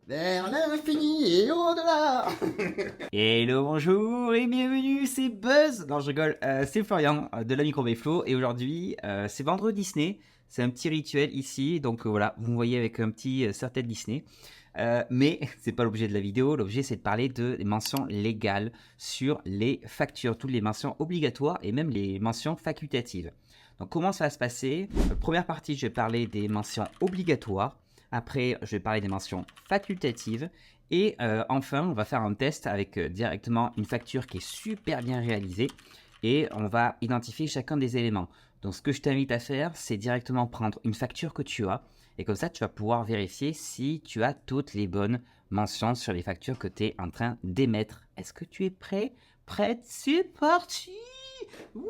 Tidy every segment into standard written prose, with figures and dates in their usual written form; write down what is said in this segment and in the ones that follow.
Vers l'infini et au-delà. Hello, bonjour et bienvenue, c'est Buzz. Non, je rigole, c'est Florian de la Micro Flow et aujourd'hui, c'est vendredi Disney. C'est un petit rituel ici, donc voilà, vous me voyez avec un petit serre-tête Disney. Mais c'est pas l'objet de la vidéo, l'objet c'est de parler des mentions légales sur les factures, toutes les mentions obligatoires et même les mentions facultatives. Donc comment ça va se passer? Première partie, je vais parler des mentions obligatoires. Après, je vais parler des mentions facultatives. Et enfin, on va faire un test avec directement une facture qui est super bien réalisée. Et on va identifier chacun des éléments. Donc ce que je t'invite à faire, c'est directement prendre une facture que tu as. Et comme ça, tu vas pouvoir vérifier si tu as toutes les bonnes mentions sur les factures que tu es en train d'émettre. Est-ce que tu es prêt? Prête? C'est parti! Wouhou!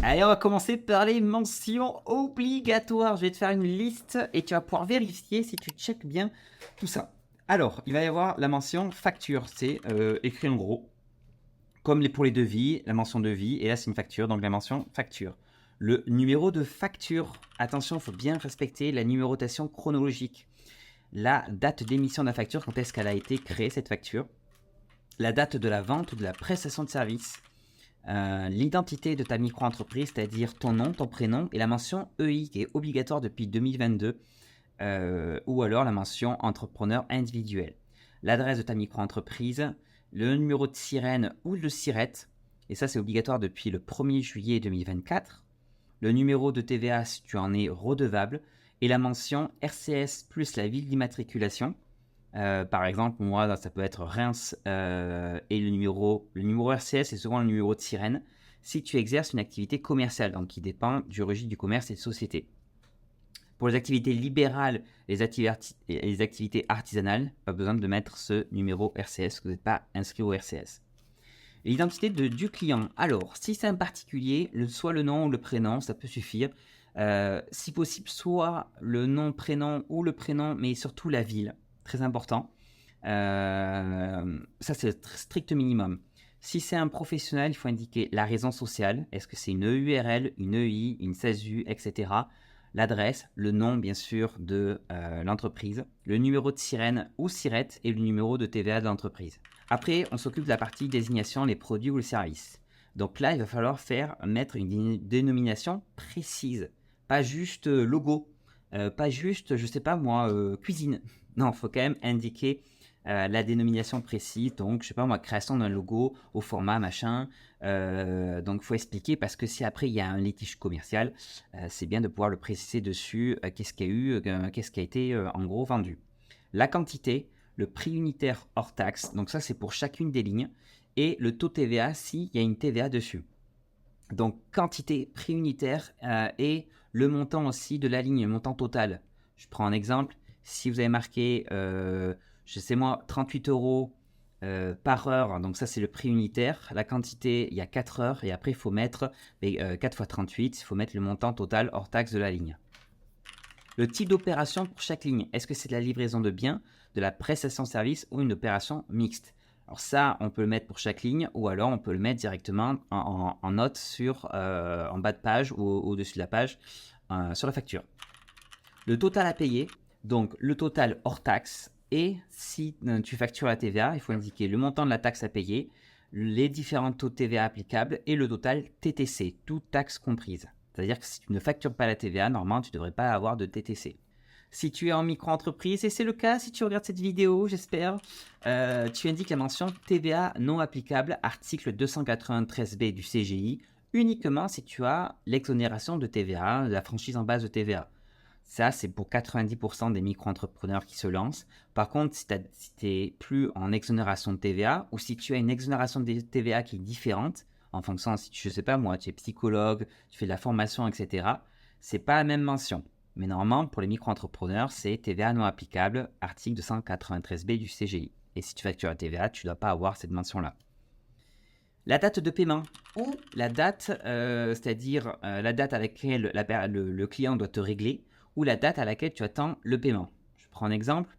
Allez, on va commencer par les mentions obligatoires. Je vais te faire une liste et tu vas pouvoir vérifier si tu checkes bien tout ça. Alors, il va y avoir la mention facture. C'est écrit en gros, comme pour les devis, la mention devis. Et là, c'est une facture, donc la mention facture. Le numéro de facture. Attention, il faut bien respecter la numérotation chronologique. La date d'émission de la facture, quand est-ce qu'elle a été créée, cette facture. La date de la vente ou de la prestation de service. L'identité de ta micro-entreprise, c'est-à-dire ton nom, ton prénom et la mention EI qui est obligatoire depuis 2022 ou alors la mention entrepreneur individuel. L'adresse de ta micro-entreprise, le numéro de sirène ou de SIRET, et ça c'est obligatoire depuis le 1er juillet 2024, le numéro de TVA si tu en es redevable et la mention RCS plus la ville d'immatriculation. Par exemple, moi, ça peut être Reims et le numéro RCS est souvent le numéro de sirène si tu exerces une activité commerciale, donc qui dépend du registre du commerce et des sociétés. Pour les activités libérales et les activités artisanales, pas besoin de mettre ce numéro RCS, que vous n'êtes pas inscrit au RCS. L'identité du client. Alors, si c'est un particulier, soit le nom ou le prénom, ça peut suffire. Si possible, soit le nom, prénom ou le prénom, mais surtout la ville. Très important. Ça, c'est le strict minimum. Si c'est un professionnel, il faut indiquer la raison sociale. Est-ce que c'est une EURL, une EI, une SASU, etc. L'adresse, le nom, bien sûr, de l'entreprise, le numéro de sirène ou SIRET et le numéro de TVA de l'entreprise. Après, on s'occupe de la partie désignation, les produits ou les services. Donc là, il va falloir mettre une dénomination précise. Pas juste logo, pas juste, je sais pas moi, cuisine. Non, il faut quand même indiquer la dénomination précise. Donc, je sais pas moi, création d'un logo au format machin. Donc, il faut expliquer parce que si après il y a un litige commercial, c'est bien de pouvoir le préciser dessus, qu'est-ce qu'il y a eu, qu'est-ce qui a été en gros vendu. La quantité, le prix unitaire hors taxe, donc ça c'est pour chacune des lignes, et le taux TVA s'il y a une TVA dessus. Donc quantité, prix unitaire et le montant aussi de la ligne, le montant total. Je prends un exemple, si vous avez marqué, je sais moi, 38 euros par heure, donc ça c'est le prix unitaire, la quantité, il y a 4 heures, et après il faut mettre 4 fois 38, il faut mettre le montant total hors taxe de la ligne. Le type d'opération pour chaque ligne, est-ce que c'est de la livraison de biens, de la prestation de service ou une opération mixte? Alors ça, on peut le mettre pour chaque ligne ou alors on peut le mettre directement en note en bas de page ou au-dessus de la page sur la facture. Le total à payer, donc le total hors taxe et si tu factures la TVA, il faut indiquer le montant de la taxe à payer, les différents taux de TVA applicables et le total TTC, toutes taxes comprises. C'est-à-dire que si tu ne factures pas la TVA, normalement, tu ne devrais pas avoir de TTC. Si tu es en micro-entreprise, et c'est le cas si tu regardes cette vidéo, j'espère, tu indiques la mention TVA non applicable, article 293B du CGI, uniquement si tu as l'exonération de TVA, la franchise en base de TVA. Ça, c'est pour 90% des micro-entrepreneurs qui se lancent. Par contre, si tu n'es plus en exonération de TVA ou si tu as une exonération de TVA qui est différente, en fonction, si tu, je sais pas moi, tu es psychologue, tu fais de la formation, etc., c'est pas la même mention. Mais normalement, pour les micro-entrepreneurs, c'est TVA non applicable, article 293B du CGI. Et si tu factures la TVA, tu ne dois pas avoir cette mention-là. La date de paiement ou la date, c'est-à-dire la date à laquelle le client doit te régler ou la date à laquelle tu attends le paiement. Je prends un exemple.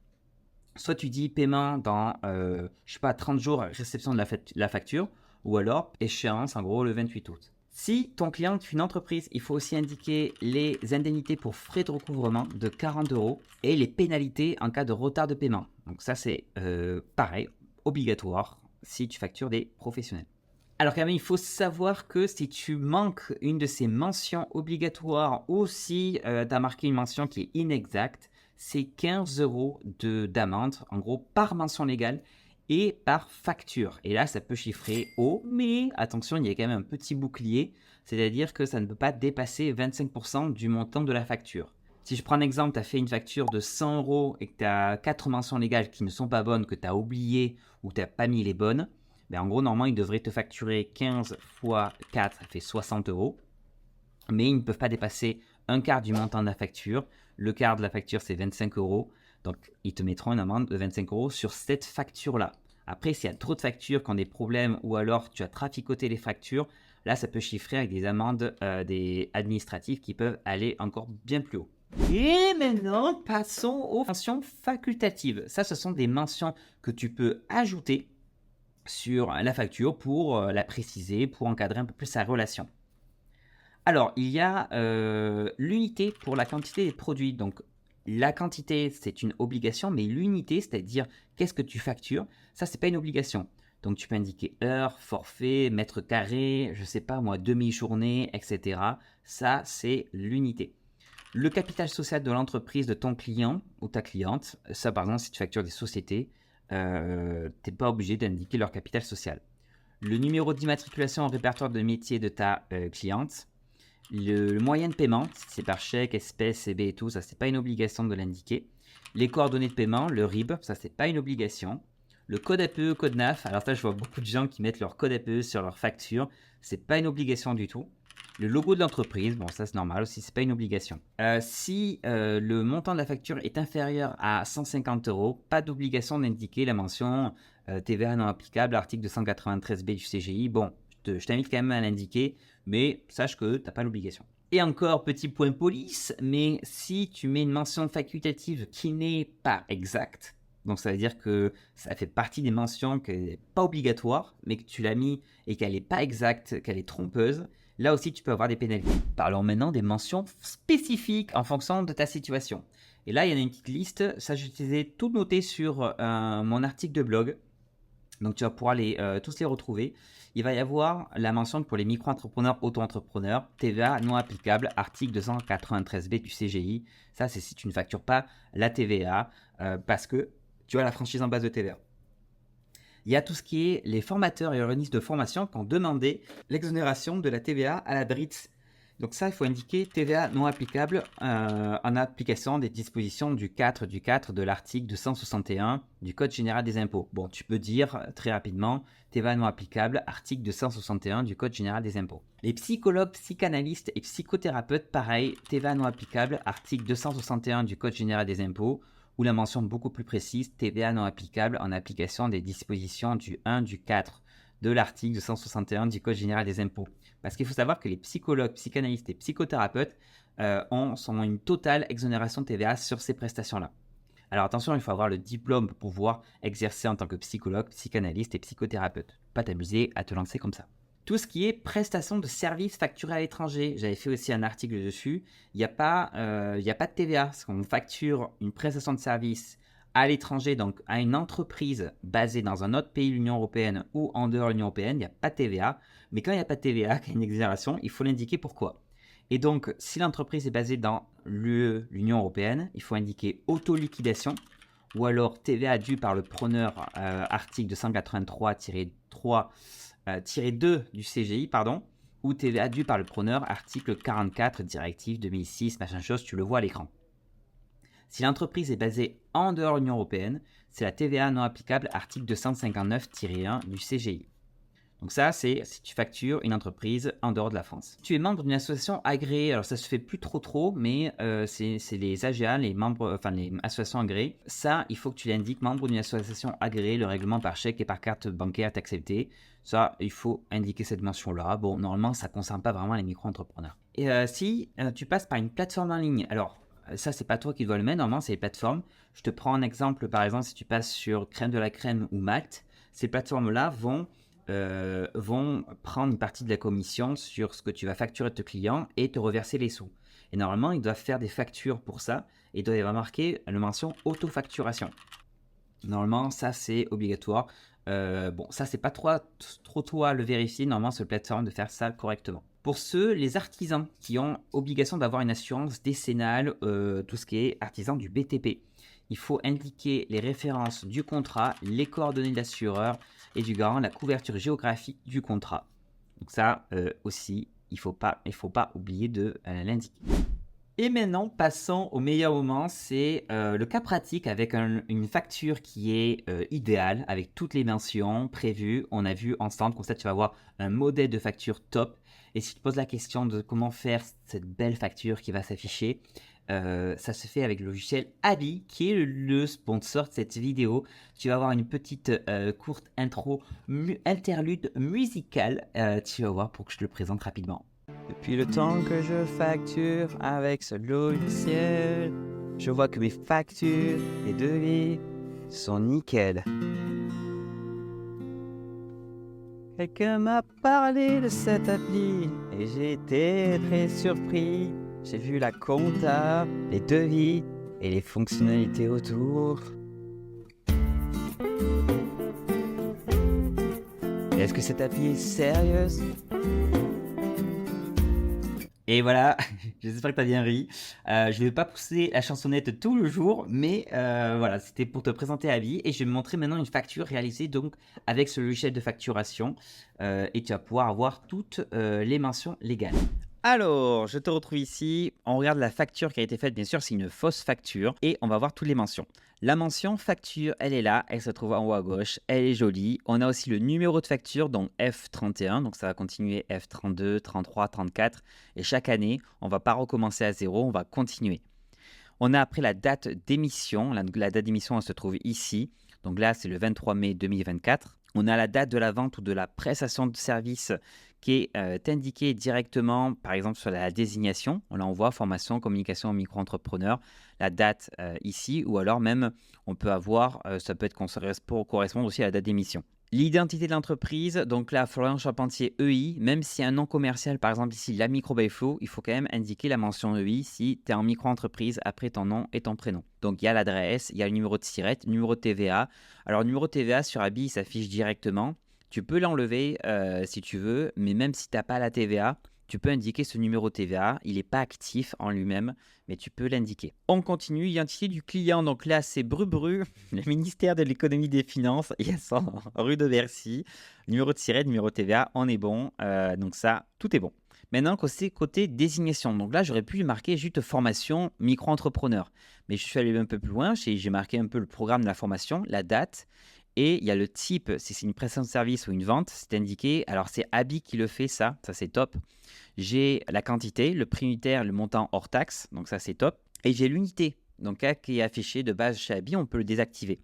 Soit tu dis paiement dans, je sais pas, 30 jours réception de la facture ou alors échéance en gros le 28 août. Si ton client est une entreprise, il faut aussi indiquer les indemnités pour frais de recouvrement de 40 € et les pénalités en cas de retard de paiement. Donc ça, c'est pareil, obligatoire si tu factures des professionnels. Alors quand même, il faut savoir que si tu manques une de ces mentions obligatoires ou si tu as marqué une mention qui est inexacte, c'est 15 € d'amende, en gros, par mention légale et par facture. Et là, ça peut chiffrer haut, mais attention, il y a quand même un petit bouclier, c'est-à-dire que ça ne peut pas dépasser 25% du montant de la facture. Si je prends un exemple, tu as fait une facture de 100 € et que tu as 4 mentions légales qui ne sont pas bonnes, que tu as oublié ou tu n'as pas mis les bonnes, ben en gros, normalement, ils devraient te facturer 15 fois 4, ça fait 60 €. Mais ils ne peuvent pas dépasser un quart du montant de la facture. Le quart de la facture, c'est 25 €. Donc, ils te mettront une amende de 25 € sur cette facture-là. Après, s'il y a trop de factures qui ont des problèmes ou alors tu as traficoté les factures, là, ça peut chiffrer avec des amendes des administratives qui peuvent aller encore bien plus haut. Et maintenant, passons aux mentions facultatives. Ça, ce sont des mentions que tu peux ajouter sur la facture pour la préciser, pour encadrer un peu plus sa relation. Alors, il y a l'unité pour la quantité des produits. Donc, la quantité, c'est une obligation, mais l'unité, c'est-à-dire qu'est-ce que tu factures, ça, c'est pas une obligation. Donc, tu peux indiquer heure, forfait, mètre carré, je sais pas moi, demi-journée, etc. Ça, c'est l'unité. Le capital social de l'entreprise de ton client ou ta cliente, ça, par exemple, si tu factures des sociétés, tu n'es pas obligé d'indiquer leur capital social. Le numéro d'immatriculation au répertoire de métier de ta cliente. Le moyen de paiement, si c'est par chèque, espèce, CB et tout, ça c'est pas une obligation de l'indiquer. Les coordonnées de paiement, le RIB, ça c'est pas une obligation. Le code APE, code NAF, alors ça je vois beaucoup de gens qui mettent leur code APE sur leur facture, c'est pas une obligation du tout. Le logo de l'entreprise, bon ça c'est normal aussi, c'est pas une obligation. Si le montant de la facture est inférieur à 150 €, pas d'obligation d'indiquer la mention TVA non applicable, article 293B du CGI. Bon, je t'invite quand même à l'indiquer, mais sache que tu n'as pas l'obligation. Et encore, petit point police, mais si tu mets une mention facultative qui n'est pas exacte, donc ça veut dire que ça fait partie des mentions qui n'est pas obligatoire, mais que tu l'as mis et qu'elle n'est pas exacte, qu'elle est trompeuse, là aussi tu peux avoir des pénalités. Parlons maintenant des mentions spécifiques en fonction de ta situation. Et là, il y en a une petite liste, ça je les ai tout noté sur mon article de blog. Donc tu vas pouvoir tous les retrouver. Il va y avoir la mention pour les micro-entrepreneurs, auto-entrepreneurs, TVA non applicable, article 293B du CGI. Ça, c'est si tu ne factures pas la TVA parce que tu as la franchise en base de TVA. Il y a tout ce qui est les formateurs et organismes de formation qui ont demandé l'exonération de la TVA à la DRITS. Donc ça, il faut indiquer TVA non applicable en application des dispositions du 4 de l'article 261 du Code général des impôts. Bon, tu peux dire très rapidement TVA non applicable, article 261 du Code général des impôts. Les psychologues, psychanalystes et psychothérapeutes, pareil, TVA non applicable, article 261 du Code général des impôts, ou la mention beaucoup plus précise, TVA non applicable en application des dispositions du 1 du 4 de l'article 261 du Code général des impôts. Parce qu'il faut savoir que les psychologues, psychanalystes et psychothérapeutes ont une totale exonération de TVA sur ces prestations-là. Alors attention, il faut avoir le diplôme pour pouvoir exercer en tant que psychologue, psychanalyste et psychothérapeute. Pas t'amuser à te lancer comme ça. Tout ce qui est prestation de services facturés à l'étranger, j'avais fait aussi un article dessus, il n'y a pas de TVA, parce qu'on facture une prestation de service à l'étranger, donc à une entreprise basée dans un autre pays de l'Union européenne ou en dehors de l'Union européenne, il n'y a pas de TVA. Mais quand il n'y a pas de TVA, qu'il y a une exonération, il faut l'indiquer pourquoi. Et donc, si l'entreprise est basée dans l'Union européenne, il faut indiquer auto-liquidation ou alors TVA due par le preneur, article 283-2 du CGI, pardon, ou TVA due par le preneur, article 44, directive 2006, machin chose, tu le vois à l'écran. Si l'entreprise est basée en dehors de l'Union européenne, c'est la TVA non applicable, article 259-1 du CGI. Donc ça, c'est si tu factures une entreprise en dehors de la France. Tu es membre d'une association agréée, alors ça se fait plus trop, mais c'est les AGA, les associations agréées. Ça, il faut que tu l'indiques, membre d'une association agréée, le règlement par chèque et par carte bancaire est accepté. Ça, il faut indiquer cette mention-là. Bon, normalement, ça ne concerne pas vraiment les micro-entrepreneurs. Et si tu passes par une plateforme en ligne, alors ça, c'est pas toi qui dois le mettre, normalement, c'est les plateformes. Je te prends un exemple, par exemple, si tu passes sur Crème de la Crème ou Malte, ces plateformes-là vont prendre une partie de la commission sur ce que tu vas facturer de tes clients et te reverser les sous. Et normalement, ils doivent faire des factures pour ça et ils doivent marquer la mention auto-facturation. Normalement, ça, c'est obligatoire. Bon, ça, c'est pas trop toi à le vérifier. Normalement, sur la plateforme de faire ça correctement. Pour ceux, les artisans qui ont obligation d'avoir une assurance décennale, tout ce qui est artisan du BTP, il faut indiquer les références du contrat, les coordonnées de l'assureur et du garant, la couverture géographique du contrat. Donc ça aussi, il faut pas oublier de l'indiquer. Et maintenant, passons au meilleur moment, c'est le cas pratique avec une facture qui est idéale, avec toutes les mentions prévues. On a vu ensemble, comme ça tu vas avoir un modèle de facture top. Et si tu te poses la question de comment faire cette belle facture qui va s'afficher, ça se fait avec le logiciel Abi, qui est le sponsor de cette vidéo. Tu vas avoir une petite courte intro interlude musicale, tu vas voir pour que je te le présente rapidement. Depuis le temps que je facture avec ce logiciel, je vois que mes factures et devis sont nickel. Quelqu'un m'a parlé de cette appli et j'ai été très surpris. J'ai vu la compta, les devis et les fonctionnalités autour. Est-ce que cette appli est sérieuse ? Et voilà, j'espère que tu as bien ri. Je ne vais pas pousser la chansonnette tout le jour, mais voilà, c'était pour te présenter Abi. Et je vais me montrer maintenant une facture réalisée donc avec ce logiciel de facturation. Et tu vas pouvoir avoir toutes les mentions légales. Alors, je te retrouve ici. On regarde la facture qui a été faite. Bien sûr, c'est une fausse facture. Et on va voir toutes les mentions. La mention facture, elle est là. Elle se trouve en haut à gauche. Elle est jolie. On a aussi le numéro de facture, donc F31. Donc, ça va continuer F32, 33, 34. Et chaque année, on ne va pas recommencer à zéro. On va continuer. On a après la date d'émission. La date d'émission, elle se trouve ici. Donc là, c'est le 23 mai 2024. On a la date de la vente ou de la prestation de service qui est indiquée directement, par exemple, sur la désignation. Là, on voit formation, communication, micro-entrepreneur, la date ici, ou alors même, on peut avoir, ça peut être pour correspondre aussi à la date d'émission. L'identité de l'entreprise, donc là, Florian Charpentier EI, même si un nom commercial, par exemple ici, la Micro by Flo, il faut quand même indiquer la mention EI si tu es en micro-entreprise après ton nom et ton prénom. Donc il y a l'adresse, il y a le numéro de SIRET, numéro de TVA. Alors, le numéro de TVA sur Abi, il s'affiche directement. Tu peux l'enlever si tu veux, mais même si tu n'as pas la TVA, tu peux indiquer ce numéro TVA. Il n'est pas actif en lui-même, mais tu peux l'indiquer. On continue. Identité du client. Donc là, c'est Bru, le ministère de l'économie et des finances. Il y a ça, rue de Bercy. Numéro de SIRET, numéro de TVA, on est bon. Donc ça, tout est bon. Maintenant, côté désignation. Donc là, j'aurais pu marquer juste formation micro-entrepreneur. Mais je suis allé un peu plus loin. J'ai marqué un peu le programme de la formation, la date. Et il y a le type, si c'est une prestation de service ou une vente, c'est indiqué. Alors, c'est Abi qui le fait, ça c'est top. J'ai la quantité, le prix unitaire, le montant hors taxe, donc ça c'est top. Et j'ai l'unité, donc là, qui est affiché de base chez Abi, on peut le désactiver.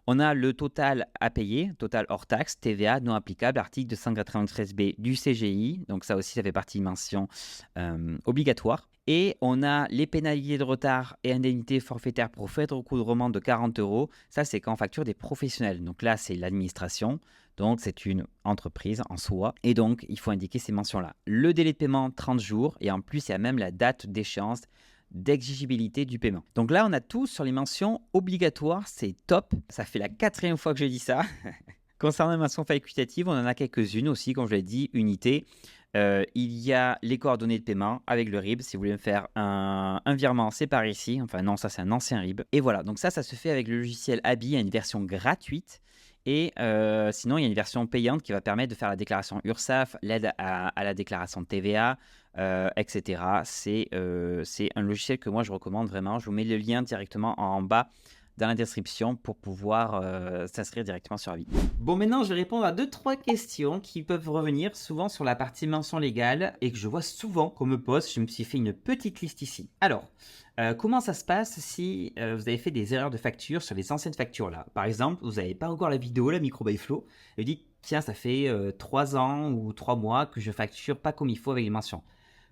On a le total à payer, total hors taxe, TVA non applicable, article 293B du CGI. Donc ça aussi, ça fait partie de mention obligatoire. Et on a les pénalités de retard et indemnités forfaitaires pour frais de recouvrement de 40 €. Ça, c'est quand on facture des professionnels. Donc là, c'est l'administration. Donc, c'est une entreprise en soi. Et donc, il faut indiquer ces mentions-là. Le délai de paiement, 30 jours. Et en plus, il y a même la date d'échéance d'exigibilité du paiement. Donc là, on a tout sur les mentions obligatoires. C'est top. Ça fait la 4e fois que je dis ça. Concernant les mentions facultatives, on en a quelques-unes aussi, comme je l'ai dit, unité. Il y a les coordonnées de paiement avec le RIB. Si vous voulez me faire un virement, c'est par ici. Enfin non, ça c'est un ancien RIB. Et voilà, donc ça se fait avec le logiciel Abi. Il y a une version gratuite. Et sinon, il y a une version payante qui va permettre de faire la déclaration URSSAF, l'aide à la déclaration de TVA, etc. C'est un logiciel que moi je recommande vraiment. Je vous mets le lien directement en bas dans la description pour pouvoir s'inscrire directement sur Abi. Bon, maintenant je vais répondre à 2-3 questions qui peuvent revenir souvent sur la partie mention légale et que je vois souvent qu'on me pose. Je me suis fait une petite liste ici. Alors, comment ça se passe si vous avez fait des erreurs de facture sur les anciennes factures là? Par exemple, vous n'avez pas encore la vidéo, la Micro by Flo, et vous dites tiens, ça fait 3 ans ou 3 mois que je facture pas comme il faut avec les mentions.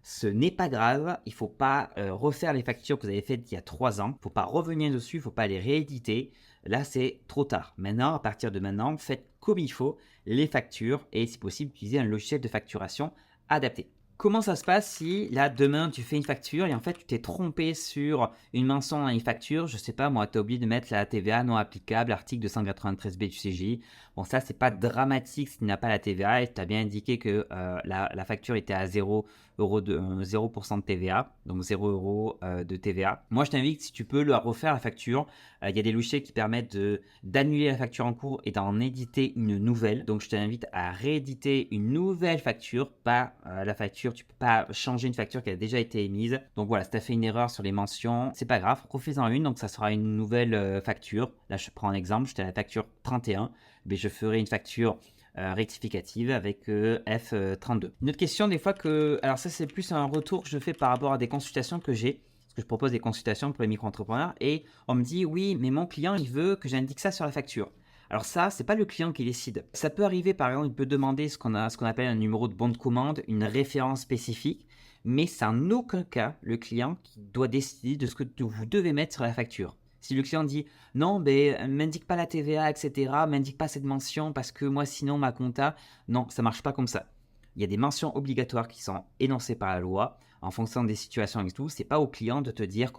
Ce n'est pas grave, il ne faut pas refaire les factures que vous avez faites il y a 3 ans. Il ne faut pas revenir dessus, il ne faut pas les rééditer. Là, c'est trop tard. Maintenant, à partir de maintenant, faites comme il faut les factures et si possible, utilisez un logiciel de facturation adapté. Comment ça se passe si là demain tu fais une facture et en fait tu t'es trompé sur une mention dans une facture, je sais pas moi, tu as oublié de mettre la TVA non applicable, article 293B du CGI. Bon ça c'est pas dramatique si tu n'as pas la TVA et tu as bien indiqué que la facture était à 0% de TVA, donc 0 euros de TVA. Moi je t'invite si tu peux le refaire la facture, il y a des logiciels qui permettent d'annuler la facture en cours et d'en éditer une nouvelle. Donc je t'invite à rééditer une nouvelle facture, pas la facture, tu peux pas changer une facture qui a déjà été émise. Donc voilà, si tu as fait une erreur sur les mentions, c'est pas grave, refais-en une, donc ça sera une nouvelle facture. Là je prends un exemple, j'étais à la facture 31, mais je ferai une facture rectificative avec F32. Une autre question des fois que, alors ça c'est plus un retour que je fais par rapport à des consultations que j'ai, parce que je propose des consultations pour les micro-entrepreneurs et on me dit oui mais mon client il veut que j'indique ça sur la facture. Alors ça, c'est pas le client qui décide. Ça peut arriver, par exemple, il peut demander ce qu'on appelle un numéro de bon de commande, une référence spécifique, mais c'est en aucun cas le client qui doit décider de ce que vous devez mettre sur la facture. Si le client dit non, ben m'indique pas la TVA, etc., m'indique pas cette mention parce que moi sinon ma compta, non, ça marche pas comme ça. Il y a des mentions obligatoires qui sont énoncées par la loi en fonction des situations et tout. C'est pas au client de te dire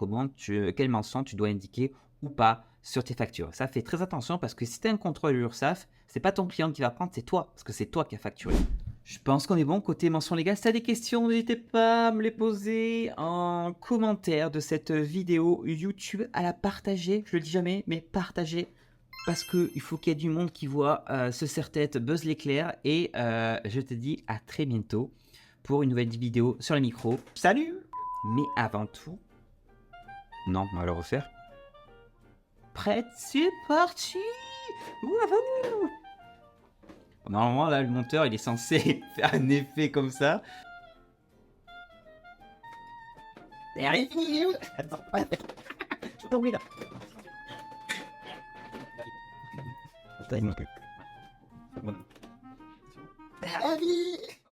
quelle mention tu dois indiquer ou pas sur tes factures. Ça fait très attention parce que si tu as un contrôle de l'URSSAF, c'est pas ton client qui va prendre, c'est toi, parce que c'est toi qui as facturé. Je pense qu'on est bon côté mention légale. Si tu as des questions, n'hésitez pas à me les poser en commentaire de cette vidéo YouTube, à la partager. Je le dis jamais, mais partager. Parce qu'il faut qu'il y ait du monde qui voit ce serre-tête Buzz l'éclair. Et je te dis à très bientôt pour une nouvelle vidéo sur le micro. Salut! Mais avant tout... Non, on va le refaire. Prête, c'est parti! Wouhou! Normalement, là, le monteur, il est censé faire un effet comme ça. C'est fini, Léo. Attends, je t'oublie là. Attends, il manque. La vie.